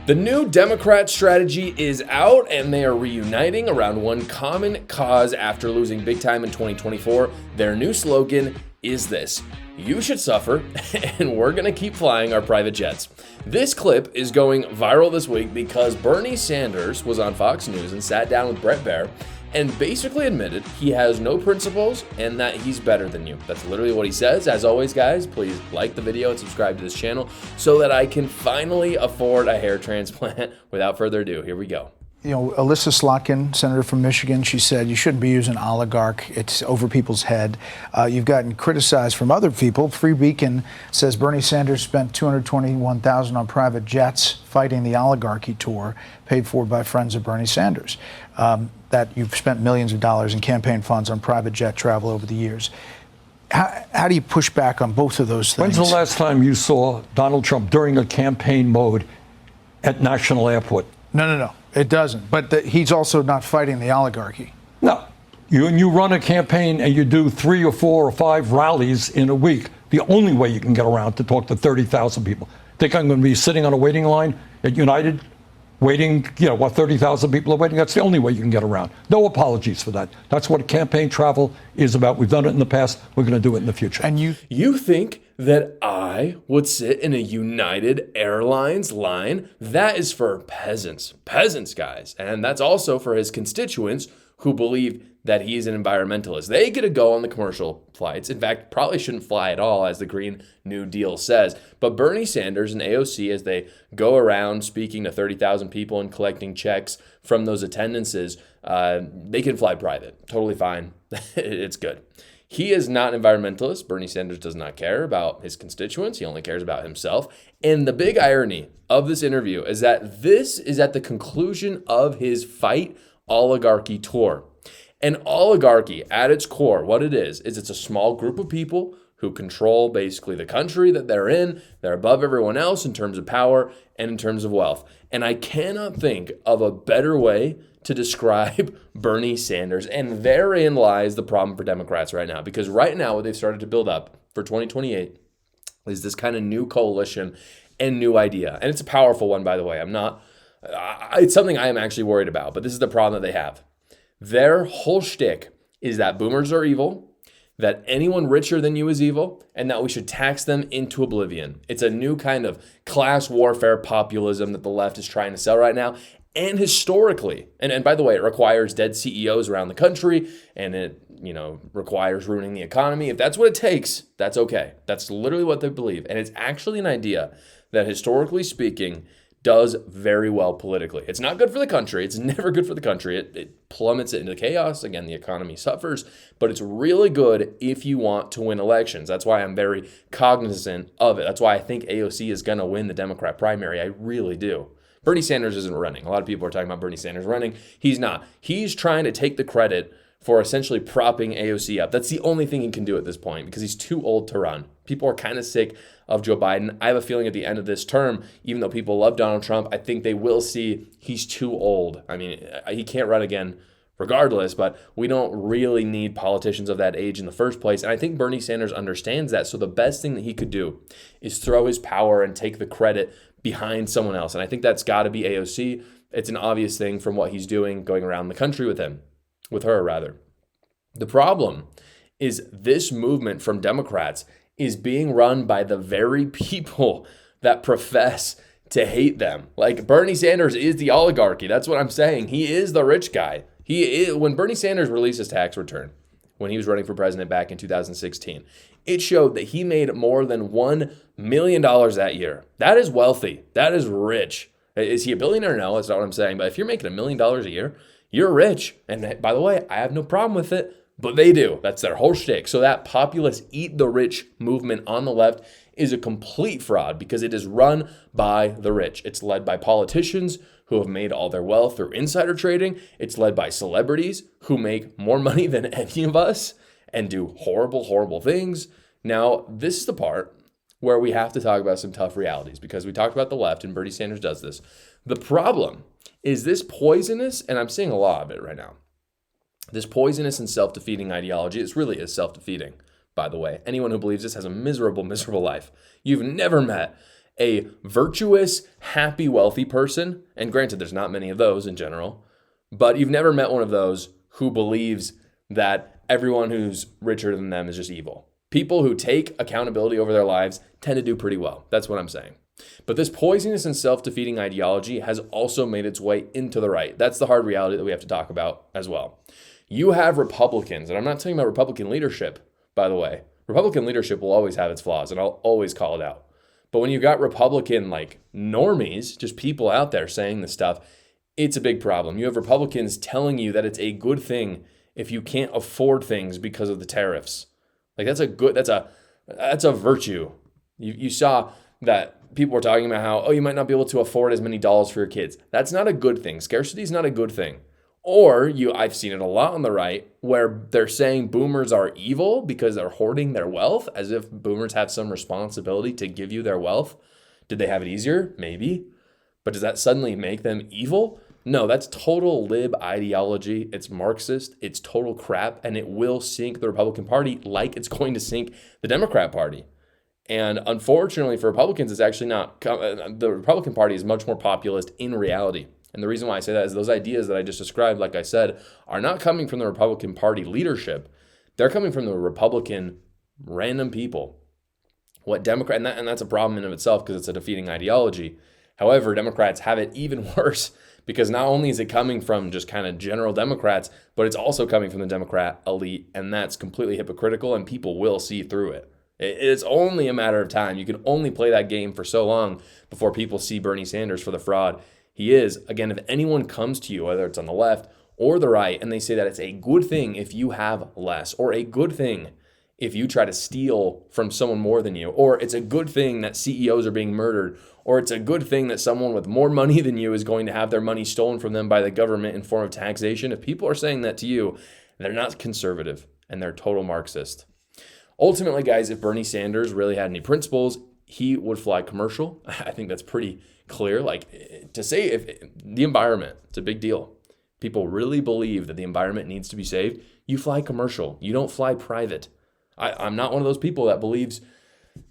The new Democrat strategy is out, and they are reuniting around one common cause after losing big time in 2024. Their new slogan is this: you should suffer, and we're gonna keep flying our private jets. This clip is going viral this week because Bernie Sanders was on Fox News and sat down with Bret Baier and basically admitted he has no principles and that he's better than you. That's literally what he says. As always, guys, please like the video and subscribe to this channel so that I can finally afford a hair transplant. Without further ado, here we go. You know, Alyssa Slotkin, senator from Michigan, she said you shouldn't be using oligarch. It's over people's head. You've gotten criticized from other people. Free Beacon says Bernie Sanders spent $221,000 on private jets fighting the oligarchy tour, paid for by friends of Bernie Sanders. That you've spent millions of dollars in campaign funds on private jet travel over the years. How do you push back on both of those things? When's the last time you saw Donald Trump during a campaign mode at National Airport? No. It doesn't. But he's also not fighting the oligarchy. No. You run a campaign and you do 3 or 4 or 5 rallies in a week. The only way you can get around to talk to 30,000 people. Think I'm going to be sitting on a waiting line at United, waiting, 30,000 people are waiting? That's the only way you can get around. No apologies for that. That's what campaign travel is about. We've done it in the past. We're going to do it in the future. And you think that I would sit in a United Airlines line? That is for peasants, guys. And that's also for his constituents who believe that he's an environmentalist. They get to go on the commercial flights. In fact, probably shouldn't fly at all, as the Green New Deal says. But Bernie Sanders and AOC, as they go around speaking to 30,000 people and collecting checks from those attendances, they can fly private. Totally fine. It's good. He is not an environmentalist. Bernie Sanders does not care about his constituents. He only cares about himself. And the big irony of this interview is that this is at the conclusion of his Fight Oligarchy tour. An oligarchy, at its core, what it is it's a small group of people who control basically the country that they're in. They're above everyone else in terms of power and in terms of wealth. And I cannot think of a better way to describe Bernie Sanders. And therein lies the problem for Democrats right now. Because right now, what they've started to build up for 2028 is this kind of new coalition and new idea. And it's a powerful one, by the way. It's something I am actually worried about. But this is the problem that they have. Their whole shtick is that boomers are evil, that anyone richer than you is evil, and that we should tax them into oblivion. It's a new kind of class warfare populism that the left is trying to sell right now. And historically, and by the way, it requires dead CEOs around the country, and it requires ruining the economy. If that's what it takes, that's okay. That's literally what they believe. And it's actually an idea that, historically speaking, does very well politically. It's not good for the country. It's never good for the country. It plummets it into chaos. Again, the economy suffers, but it's really good if you want to win elections. That's why I'm very cognizant of it. That's why I think AOC is going to win the Democrat primary. I really do. Bernie Sanders isn't running. A lot of people are talking about Bernie Sanders running. He's not. He's trying to take the credit for essentially propping AOC up. That's the only thing he can do at this point because he's too old to run. People are kind of sick of Joe Biden. I have a feeling at the end of this term, even though people love Donald Trump, I think they will see he's too old. I mean, he can't run again regardless, but we don't really need politicians of that age in the first place. And I think Bernie Sanders understands that. So the best thing that he could do is throw his power and take the credit behind someone else. And I think that's got to be AOC. It's an obvious thing from what he's doing, going around the country with her. The problem is this movement from Democrats is being run by the very people that profess to hate them. Like Bernie Sanders is the oligarchy. That's what I'm saying. He is the rich guy. When Bernie Sanders released his tax return, when he was running for president back in 2016, it showed that he made more than $1 million that year. That is wealthy. That is rich. Is he a billionaire? No, that's not what I'm saying. But if you're making $1 million a year, you're rich. And by the way, I have no problem with it. But they do. That's their whole shtick. So that populist eat the rich movement on the left is a complete fraud because it is run by the rich. It's led by politicians who have made all their wealth through insider trading. It's led by celebrities who make more money than any of us and do horrible, horrible things. Now, this is the part where we have to talk about some tough realities because we talked about the left and Bernie Sanders does this. The problem is this poisonous, and I'm seeing a lot of it right now, this poisonous and self-defeating ideology. It really is self-defeating, by the way. Anyone who believes this has a miserable, miserable life. You've never met a virtuous, happy, wealthy person, and granted, there's not many of those in general, but you've never met one of those who believes that everyone who's richer than them is just evil. People who take accountability over their lives tend to do pretty well. That's what I'm saying. But this poisonous and self-defeating ideology has also made its way into the right. That's the hard reality that we have to talk about as well. You have Republicans, and I'm not talking about Republican leadership, by the way. Republican leadership will always have its flaws, and I'll always call it out. But when you got Republican, like, normies, just people out there saying this stuff, it's a big problem. You have Republicans telling you that it's a good thing if you can't afford things because of the tariffs. Like, that's a virtue. You saw that people were talking about how, you might not be able to afford as many dolls for your kids. That's not a good thing. Scarcity is not a good thing. Or I've seen it a lot on the right where they're saying boomers are evil because they're hoarding their wealth, as if boomers have some responsibility to give you their wealth. Did they have it easier? Maybe. But does that suddenly make them evil? No, that's total lib ideology. It's Marxist. It's total crap. And it will sink the Republican Party like it's going to sink the Democrat Party. And unfortunately for Republicans, it's actually not. The Republican Party is much more populist in reality. And the reason why I say that is those ideas that I just described, like I said, are not coming from the Republican Party leadership. They're coming from the Republican random people. And that's a problem in and of itself because it's a defeating ideology. However, Democrats have it even worse because not only is it coming from just kind of general Democrats, but it's also coming from the Democrat elite, and that's completely hypocritical, and people will see through it. It's only a matter of time. You can only play that game for so long before people see Bernie Sanders for the fraud he is. Again, if anyone comes to you, whether it's on the left or the right, and they say that it's a good thing if you have less, or a good thing if you try to steal from someone more than you, or it's a good thing that CEOs are being murdered, or it's a good thing that someone with more money than you is going to have their money stolen from them by the government in form of taxation, if people are saying that to you, they're not conservative and they're total Marxist. Ultimately, guys, if Bernie Sanders really had any principles, he would fly commercial. I think that's pretty clear. Like, to say if the environment, it's a big deal. People really believe that the environment needs to be saved. You fly commercial. You don't fly private. I'm not one of those people that believes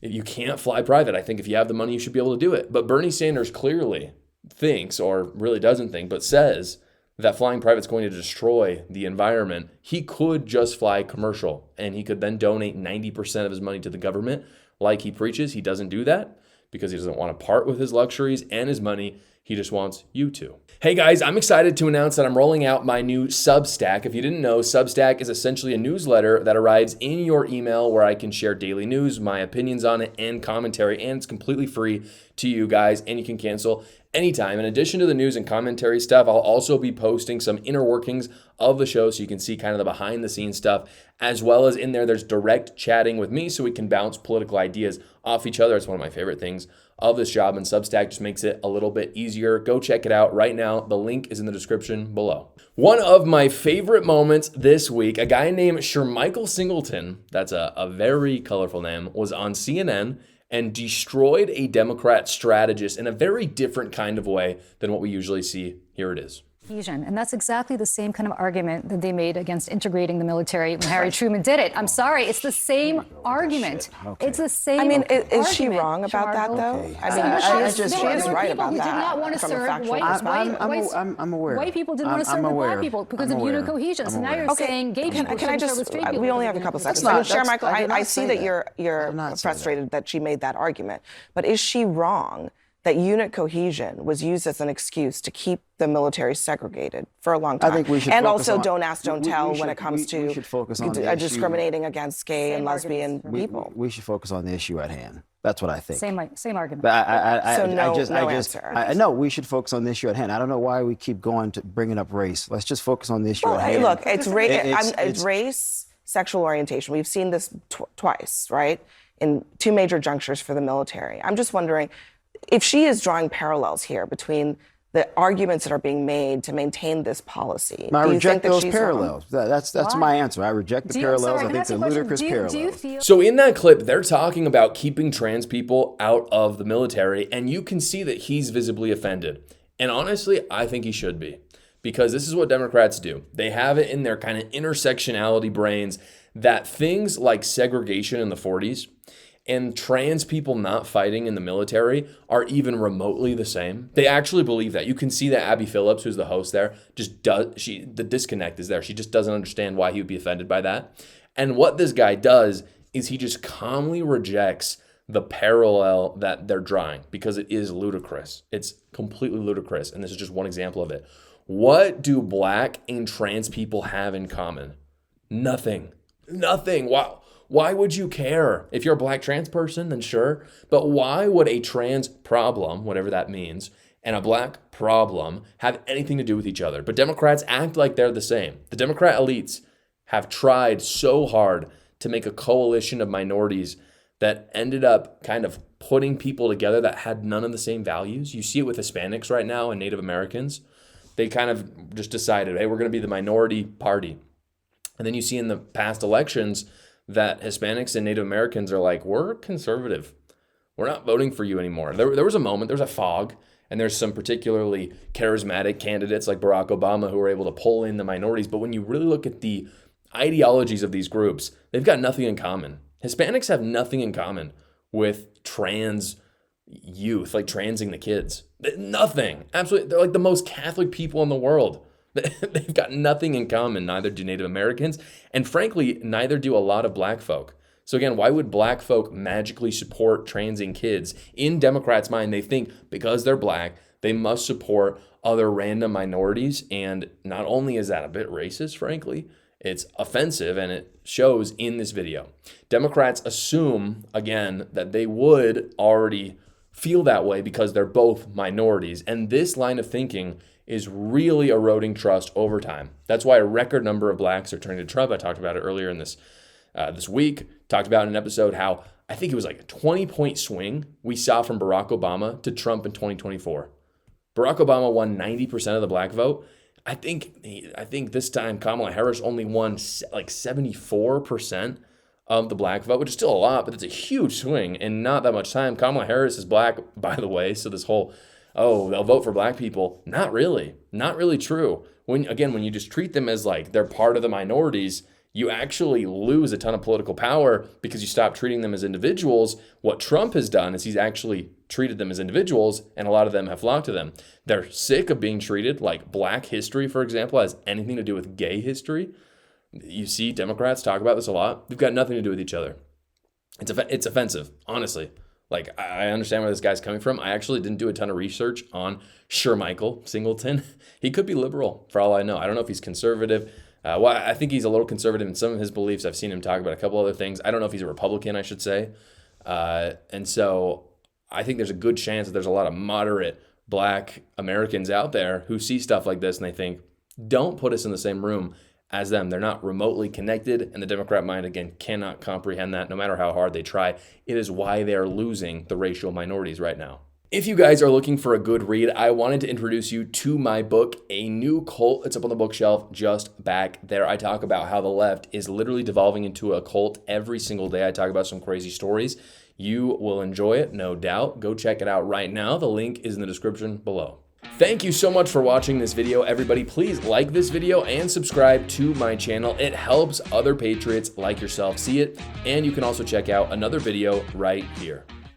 you can't fly private. I think if you have the money, you should be able to do it. But Bernie Sanders clearly thinks, or really doesn't think, but says that flying private is going to destroy the environment. He could just fly commercial, and he could then donate 90% of his money to the government like he preaches. He doesn't do that because he doesn't want to part with his luxuries and his money. He just wants you to. Hey guys, I'm excited to announce that I'm rolling out my new Substack. If you didn't know, Substack is essentially a newsletter that arrives in your email where I can share daily news, my opinions on it, and commentary, and it's completely free to you guys, and you can cancel anytime. In addition to the news and commentary stuff, I'll also be posting some inner workings of the show so you can see kind of the behind the scenes stuff, as well as in there's direct chatting with me so we can bounce political ideas off each other. It's one of my favorite things of this job, and Substack just makes it a little bit easier. Go check it out right now. The link is in the description below. One of my favorite moments this week, a guy named Shermichael Singleton, that's a very colorful name, was on CNN and destroyed a Democrat strategist in a very different kind of way than what we usually see. Here it is. And that's exactly the same kind of argument that they made against integrating the military when Harry Truman did it. I'm sorry, it's the same argument. Okay. It's the same. I mean, is she wrong about that, though? Okay. I mean, she is right about that. Did not want to serve I'm aware. White people didn't want to serve black people because of unit cohesion. So now you're saying gay people shouldn't serve with straight people. We only have a couple seconds. Michael, I see that you're frustrated that she made that argument, but is she wrong that unit cohesion was used as an excuse to keep the military segregated for a long time? I think we should and focus also on, don't ask, don't tell when it comes to discriminating against gay and lesbian people. We should focus on the issue at hand. That's what I think. Same argument. But no, we should focus on the issue at hand. I don't know why we keep going to bringing up race. Let's just focus on the issue at hand. Look, it's race, sexual orientation. We've seen this twice, right? In two major junctures for the military. I'm just wondering, if she is drawing parallels here between the arguments that are being made to maintain this policy, I reject those parallels. That's my answer. I reject the parallels. I think they're ludicrous parallels. So in that clip, they're talking about keeping trans people out of the military, and you can see that he's visibly offended. And honestly, I think he should be, because this is what Democrats do. They have it in their kind of intersectionality brains that things like segregation in the 40s and trans people not fighting in the military are even remotely the same. They actually believe that. You can see that Abby Phillips, who's the host there, the disconnect is there. She just doesn't understand why he would be offended by that. And what this guy does is he just calmly rejects the parallel that they're drawing because it is ludicrous. It's completely ludicrous. And this is just one example of it. What do black and trans people have in common? Nothing. Nothing. Wow. Why would you care? If you're a black trans person, then sure. But why would a trans problem, whatever that means, and a black problem have anything to do with each other? But Democrats act like they're the same. The Democrat elites have tried so hard to make a coalition of minorities that ended up kind of putting people together that had none of the same values. You see it with Hispanics right now and Native Americans. They kind of just decided, hey, we're going to be the minority party. And then you see in the past elections that Hispanics and Native Americans are like, we're conservative. We're not voting for you anymore. There was a moment, there was a fog, and there's some particularly charismatic candidates like Barack Obama who were able to pull in the minorities. But when you really look at the ideologies of these groups, they've got nothing in common. Hispanics have nothing in common with trans youth, like transing the kids. Nothing. Absolutely. They're like the most Catholic people in the world. They've got nothing in common. Neither do Native Americans. And frankly, neither do a lot of black folk. So again, why would black folk magically support transing kids? In Democrats' mind, they think because they're black, they must support other random minorities. And not only is that a bit racist, frankly, it's offensive, and it shows in this video. Democrats assume, again, that they would already feel that way because they're both minorities. And this line of thinking is really eroding trust over time. That's why a record number of blacks are turning to Trump. I talked about it earlier in this week. Talked about in an episode how I think it was like a 20-point swing we saw from Barack Obama to Trump in 2024. Barack Obama won 90% of the black vote. I think this time Kamala Harris only won like 74% of the black vote, which is still a lot, but it's a huge swing in not that much time. Kamala Harris is black, by the way, so this whole, oh, they'll vote for black people, not really true. When you just treat them as like they're part of the minorities, you actually lose a ton of political power because you stop treating them as individuals. What Trump has done is he's actually treated them as individuals, and a lot of them have flocked to them. They're sick of being treated like black history, for example, has anything to do with gay history. You see Democrats talk about this a lot. They've got nothing to do with each other. It's offensive, honestly. Like, I understand where this guy's coming from. I actually didn't do a ton of research on Michael Singleton. He could be liberal, for all I know. I don't know if he's conservative. Well, I think he's a little conservative in some of his beliefs. I've seen him talk about a couple other things. I don't know if he's a Republican, I should say. And so I think there's a good chance that there's a lot of moderate black Americans out there who see stuff like this and they think, don't put us in the same room as them. They're not remotely connected, and the Democrat mind, again, cannot comprehend that no matter how hard they try. It is why they are losing the racial minorities right now. If you guys are looking for a good read, I wanted to introduce you to my book, A New Cult. It's up on the bookshelf just back there. I talk about how the left is literally devolving into a cult every single day. I talk about some crazy stories. You will enjoy it, no doubt. Go check it out right now. The link is in the description below. Thank you so much for watching this video. Everybody, please like this video and subscribe to my channel. It helps other patriots like yourself see it. And you can also check out another video right here.